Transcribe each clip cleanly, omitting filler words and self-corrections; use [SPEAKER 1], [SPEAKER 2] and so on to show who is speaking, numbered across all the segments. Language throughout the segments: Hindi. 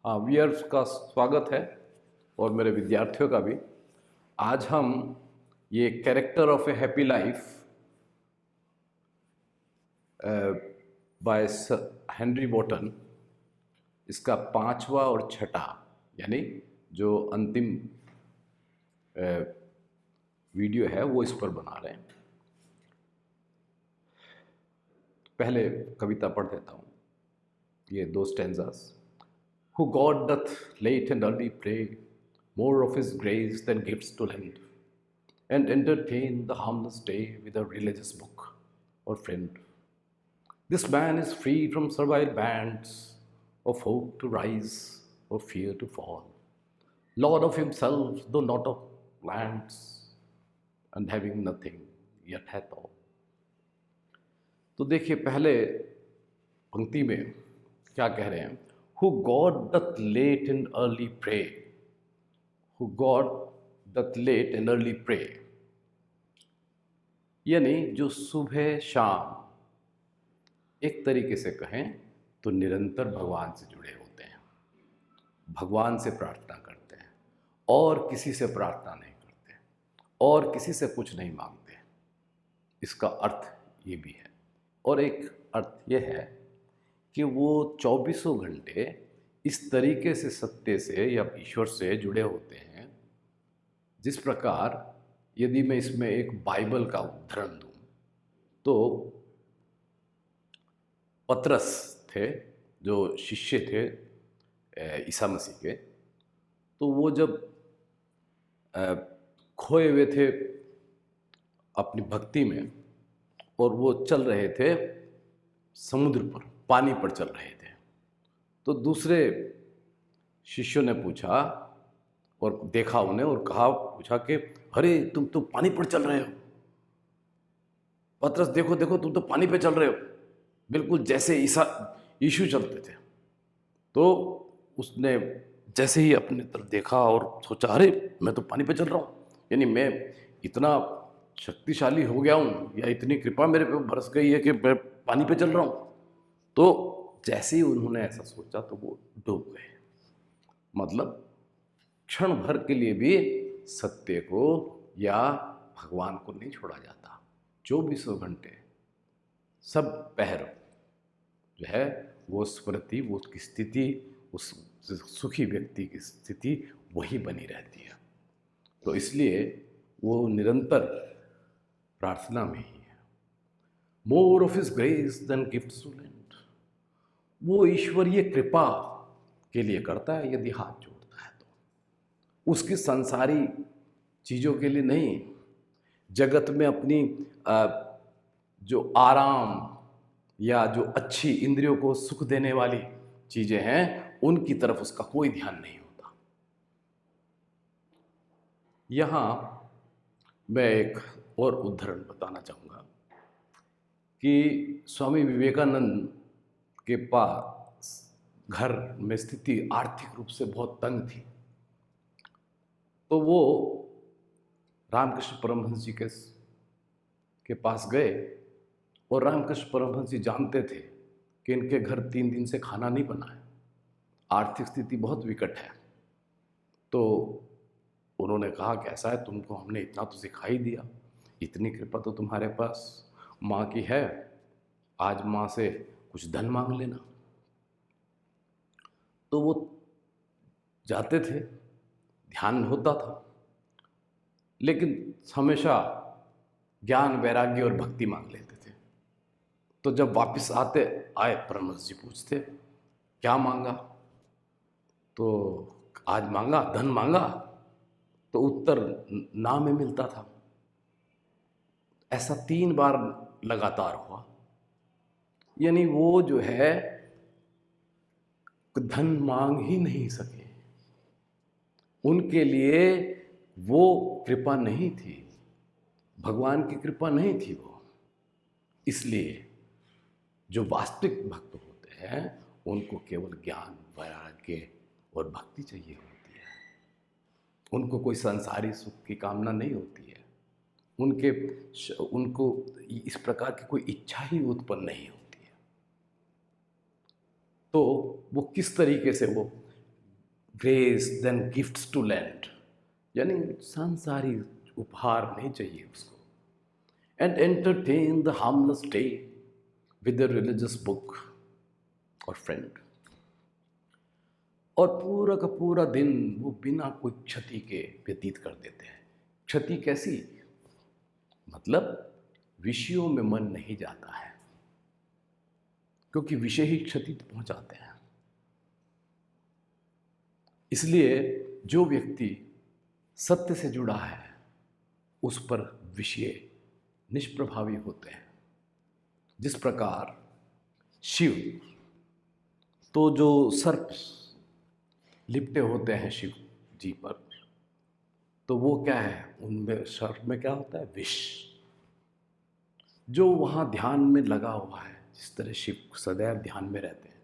[SPEAKER 1] हाँ, व्यूअर्स का स्वागत है और मेरे विद्यार्थियों का भी। आज हम ये character of a happy life by Henry Wotton, इसका पांचवा और छठा यानी जो अंतिम वीडियो है वो इस पर बना रहे हैं। पहले कविता पढ़ देता हूँ, ये दो stanzas. Who God doth late and early pray, more of his grace than gifts to lend, and entertain the harmless day with a religious book or friend. This man is free from servile bands of hope to rise or fear to fall, Lord of himself, though not of lands, and having nothing yet hath all. तो देखिए पहले पंक्ति में क्या कह रहे हैं, Who God doth late and early pray, who God doth late and early pray, यानी जो सुबह शाम एक तरीके से कहें तो निरंतर भगवान से जुड़े होते हैं, भगवान से प्रार्थना करते हैं और किसी से प्रार्थना नहीं करते और किसी से कुछ नहीं मांगते। इसका अर्थ ये भी है, और एक अर्थ ये है कि वो 24 घंटे इस तरीके से सत्य से या ईश्वर से जुड़े होते हैं जिस प्रकार, यदि मैं इसमें एक बाइबल का उदाहरण दूं तो पतरस थे जो शिष्य थे ईसा मसीह के, तो वो जब खोए हुए थे अपनी भक्ति में और वो चल रहे थे समुद्र पर, पानी पर चल रहे थे, तो दूसरे शिष्यों ने पूछा और देखा उन्हें और पूछा कि अरे तुम तो पानी पर चल रहे हो। पतरस देखो देखो तुम तो पानी पे चल रहे हो, बिल्कुल जैसे यीशु चलते थे। तो उसने जैसे ही अपने तरफ देखा और सोचा अरे मैं तो पानी पे चल रहा हूँ, यानी मैं इतना शक्तिशाली हो गया हूँ या इतनी कृपा मेरे पे बरस गई है कि मैं पानी पे चल रहा हूँ। तो जैसे ही उन्होंने ऐसा सोचा तो वो डूब गए। मतलब क्षण भर के लिए भी सत्य को या भगवान को नहीं छोड़ा जाता। 24 घंटे सब पहर जो है वो स्मृति, वो उसकी स्थिति, उस सुखी व्यक्ति की स्थिति वही बनी रहती है। तो इसलिए वो निरंतर प्रार्थना में ही है। More of his grace than gifts to lend, वो ईश्वरीय कृपा के लिए करता है यदि हाथ जोड़ता है तो, उसकी संसारी चीज़ों के लिए नहीं। जगत में अपनी जो आराम या जो अच्छी इंद्रियों को सुख देने वाली चीज़ें हैं उनकी तरफ उसका कोई ध्यान नहीं होता। यहाँ मैं एक और उदाहरण बताना चाहूँगा कि स्वामी विवेकानंद के पास घर में स्थिति आर्थिक रूप से बहुत तंग थी, तो वो रामकृष्ण परमहंस जी के पास गए और रामकृष्ण परमहंस जी जानते थे कि इनके घर 3 दिन से खाना नहीं बना है, आर्थिक स्थिति बहुत विकट है। तो उन्होंने कहा कैसा है, तुमको हमने इतना तो सिखा ही दिया, इतनी कृपा तो तुम्हारे पास माँ की है, आज माँ से कुछ धन मांग लेना। तो वो जाते थे, ध्यान होता था, लेकिन हमेशा ज्ञान वैराग्य और भक्ति मांग लेते थे। तो जब वापस आए परमहंस जी पूछते क्या मांगा, तो आज मांगा धन मांगा, तो उत्तर ना में मिलता था। ऐसा 3 बार लगातार हुआ, यानी वो जो है धन मांग ही नहीं सके, उनके लिए वो कृपा नहीं थी, भगवान की कृपा नहीं थी वो। इसलिए जो वास्तविक भक्त होते हैं उनको केवल ज्ञान वैराग्य और भक्ति चाहिए होती है, उनको कोई संसारी सुख की कामना नहीं होती है, उनको इस प्रकार की कोई इच्छा ही उत्पन्न नहीं होती है। तो वो किस तरीके से वो grace than gifts to lend, यानी सांसारी उपहार नहीं चाहिए उसको. And entertain the harmless day with the religious book और फ्रेंड. और पूरा का पूरा दिन वो बिना कोई क्षति के व्यतीत कर देते हैं. क्षति कैसी? मतलब विषयों में मन नहीं जाता है, क्योंकि विषय ही क्षति पहुंचाते हैं. इसलिए जो व्यक्ति सत्य से जुड़ा है उस पर विषय निष्प्रभावी होते हैं. जिस प्रकार शिव, तो जो सर्प लिपटे होते हैं शिव जी पर, तो वो क्या है, उनमें सर्प में क्या होता है, विष. जो वहाँ ध्यान में लगा हुआ है, जिस तरह शिव सदैव ध्यान में रहते हैं,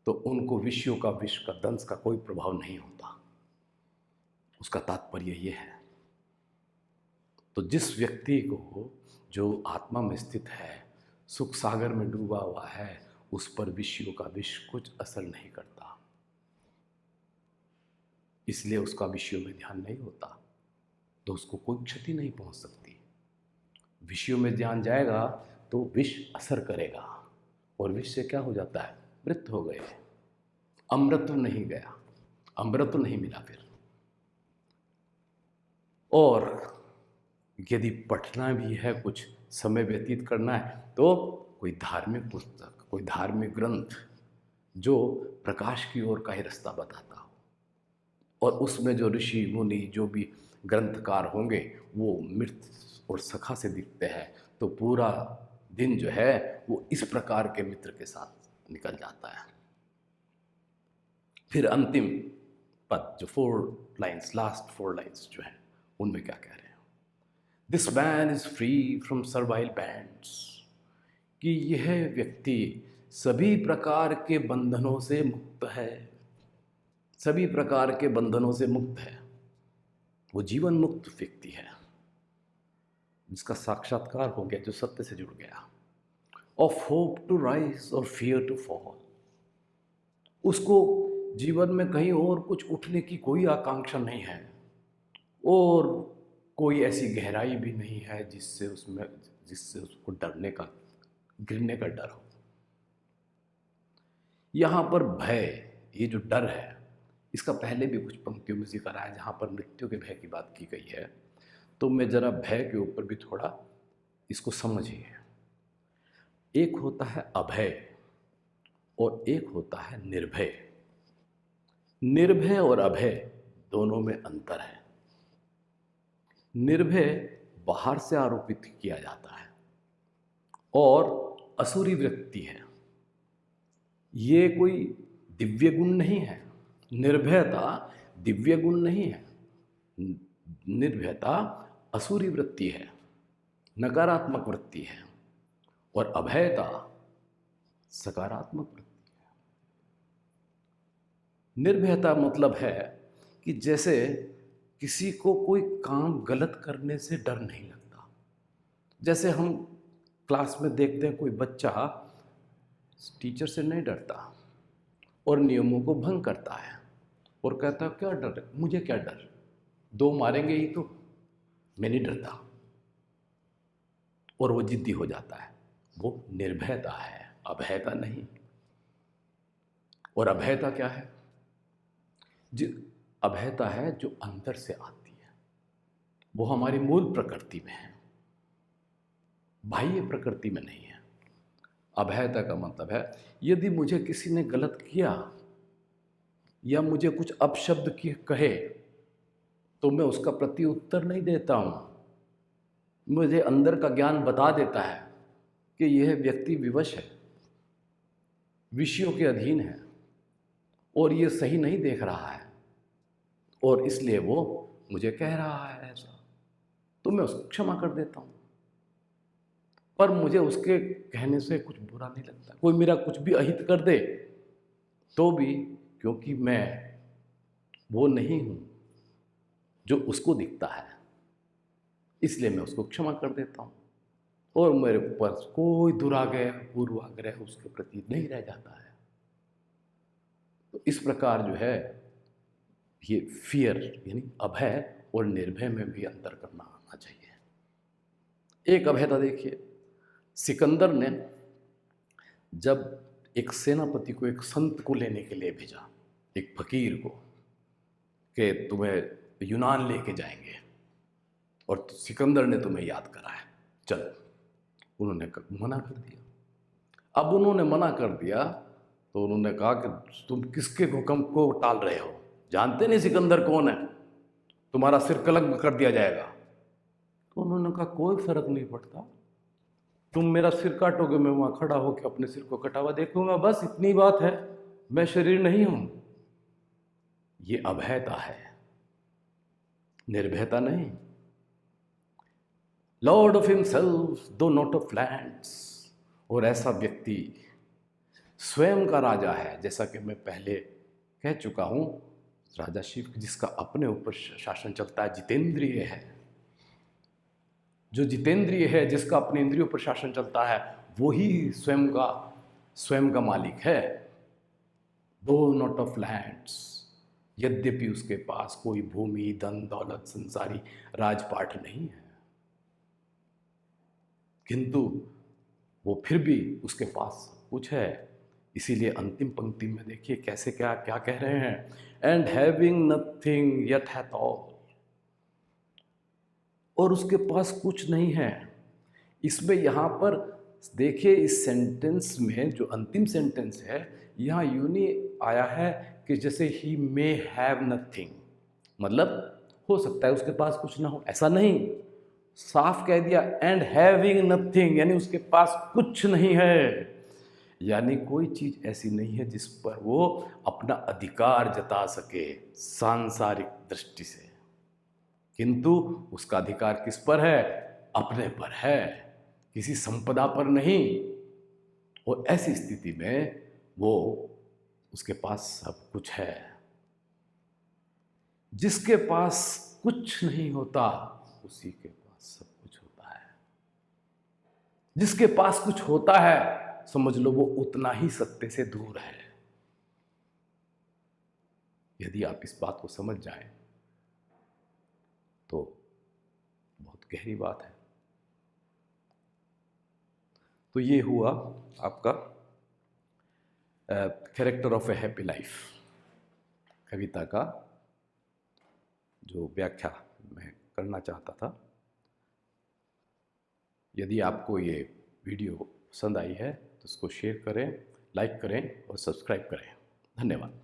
[SPEAKER 1] तो उनको विषयों का, विष का, दंश का कोई प्रभाव नहीं होता. उसका तात्पर्य ये है. तो जिस व्यक्ति को, जो आत्मा में स्थित है, सुख सागर में डूबा हुआ है, उस पर विषयों का विष कुछ असर नहीं करता. इसलिए उसका विषयों में ध्यान नहीं होता, तो उसको कोई क्षति नहीं पहुंच सकती. विषयों में ध्यान जाएगा तो विष असर करेगा, और विष से क्या हो जाता है, मृत्यु हो गए. अमृत नहीं गया, अमृत नहीं मिला फिर. और यदि पढ़ना भी है, कुछ समय व्यतीत करना है, तो कोई धार्मिक पुस्तक, कोई धार्मिक ग्रंथ जो प्रकाश की ओर का ही रास्ता बताता हो, और उसमें जो ऋषि मुनि, जो भी ग्रंथकार होंगे, वो मित्र और सखा से दिखते हैं, तो पूरा दिन जो है वो इस प्रकार के मित्र के साथ निकल जाता है. फिर अंतिम पद जो 4 लाइन्स, लास्ट 4 लाइन्स जो हैं, उनमें क्या कह रहे हैं, this man is free from servile bands, कि यह व्यक्ति सभी प्रकार के बंधनों से मुक्त है. सभी प्रकार के बंधनों से मुक्त है. वो जीवन मुक्त व्यक्ति है, जिसका साक्षात्कार हो गया, जो सत्य से जुड़ गया. ऑफ होप टू राइज और फियर टू फॉल, उसको जीवन में कहीं और कुछ उठने की कोई आकांक्षा नहीं है, और कोई ऐसी गहराई भी नहीं है जिससे उसको डरने का, गिरने का डर हो. यहाँ पर भय, ये जो डर है, इसका पहले भी कुछ पंक्तियों में जिक्र आया जहाँ पर मृत्यु के भय की बात की गई है. तो मैं जरा भय के ऊपर भी थोड़ा इसको समझिए. एक होता है अभय और एक होता है निर्भय. निर्भय और अभय दोनों में अंतर है. निर्भय बाहर से आरोपित किया जाता है और असुरी वृत्ति है. ये कोई दिव्य गुण नहीं है. निर्भयता दिव्य गुण नहीं है. निर्भयता असुरी वृत्ति है, नकारात्मक वृत्ति है, और अभयता सकारात्मक वृत्ति है. निर्भयता मतलब है कि जैसे किसी को कोई काम गलत करने से डर नहीं लगता. जैसे हम क्लास में देखते हैं कोई बच्चा टीचर से नहीं डरता और नियमों को भंग करता है, और कहता है क्या डर, मुझे क्या डर, 2 मारेंगे ही तो, मैं नहीं डरता, और वो जिद्दी हो जाता है. वो निर्भयता है, अभयता नहीं. और अभयता क्या है? अभयता है जो अंदर से आती है, वो हमारी मूल प्रकृति में है, बाह्य प्रकृति में नहीं है. अभयता का मतलब है, यदि मुझे किसी ने गलत किया या मुझे कुछ अपशब्द कहे, तो मैं उसका प्रति उत्तर नहीं देता हूँ. मुझे अंदर का ज्ञान बता देता है कि यह व्यक्ति विवश है, विषयों के अधीन है, और ये सही नहीं देख रहा है, और इसलिए वो मुझे कह रहा है ऐसा, तो मैं उसको क्षमा कर देता हूँ. पर मुझे उसके कहने से कुछ बुरा नहीं लगता. कोई मेरा कुछ भी अहित कर दे तो भी, क्योंकि मैं वो नहीं हूँ जो उसको दिखता है, इसलिए मैं उसको क्षमा कर देता हूँ, और मेरे पास कोई दुराग्रह, पूर्वाग्रह उसके प्रति नहीं रह जाता है. तो इस प्रकार जो है ये फियर यानी अभय और निर्भय में भी अंतर करना आना चाहिए। एक अभयता देखिए, सिकंदर ने जब एक सेनापति को एक संत को लेने के लिए भेजा, एक फकीर को, कि तुम्हें यूनान लेके जाएंगे और सिकंदर ने तुम्हें याद करा है, चल। उन्होंने मना कर दिया। अब उन्होंने मना कर दिया तो उन्होंने कहा कि तुम किसके हुक्म को टाल रहे हो, जानते नहीं सिकंदर कौन है, तुम्हारा सिर कलंक कर दिया जाएगा। तो उन्होंने कहा कोई फर्क नहीं पड़ता, तुम मेरा सिर काटोगे, मैं वहां खड़ा होकर अपने सिर को कटा हुआ देखूंगा, बस इतनी बात है, मैं शरीर नहीं हूं। ये अभयता है, निर्भयता नहीं। लॉर्ड ऑफ हिमसेल्फ दो नॉट ऑफ लैंड्स। और ऐसा व्यक्ति स्वयं का राजा है, जैसा कि मैं पहले कह चुका हूं, राजा शिव जिसका अपने ऊपर शासन चलता है, जितेंद्रिय है। जो जितेंद्रिय है, जिसका अपने इंद्रियों पर शासन चलता है, वही स्वयं का मालिक है। दो नॉट ऑफ लैंड्स, यद्यपि उसके पास कोई भूमि, धन दौलत, संसारी राजपाट नहीं है, किंतु वो फिर भी उसके पास कुछ है। इसीलिए अंतिम पंक्ति में देखिए कैसे क्या क्या कह रहे हैं, and having nothing yet hath all. और उसके पास कुछ नहीं है। इसमें यहाँ पर देखिए, इस सेंटेंस में जो अंतिम सेंटेंस है, यहाँ यूं नहीं आया है कि जैसे ही मे हैव नथिंग, मतलब हो सकता है उसके पास कुछ ना हो, ऐसा नहीं। साफ कह दिया एंड हैविंग नथिंग, यानी उसके पास कुछ नहीं है, यानी कोई चीज ऐसी नहीं है जिस पर वो अपना अधिकार जता सके सांसारिक दृष्टि से, किंतु उसका अधिकार किस पर है? अपने पर है, किसी संपदा पर नहीं। और ऐसी स्थिति में वो, उसके पास सब कुछ है। जिसके पास कुछ नहीं होता, उसी के पास सब कुछ होता है। जिसके पास कुछ होता है, समझ लो वो उतना ही सत्य से दूर है। यदि आप इस बात को समझ जाएं तो बहुत गहरी बात है। तो ये हुआ आपका character of a happy life कविता का जो व्याख्या मैं करना चाहता था। यदि आपको ये वीडियो पसंद आई है तो इसको शेयर करें, लाइक करें और सब्सक्राइब करें। धन्यवाद।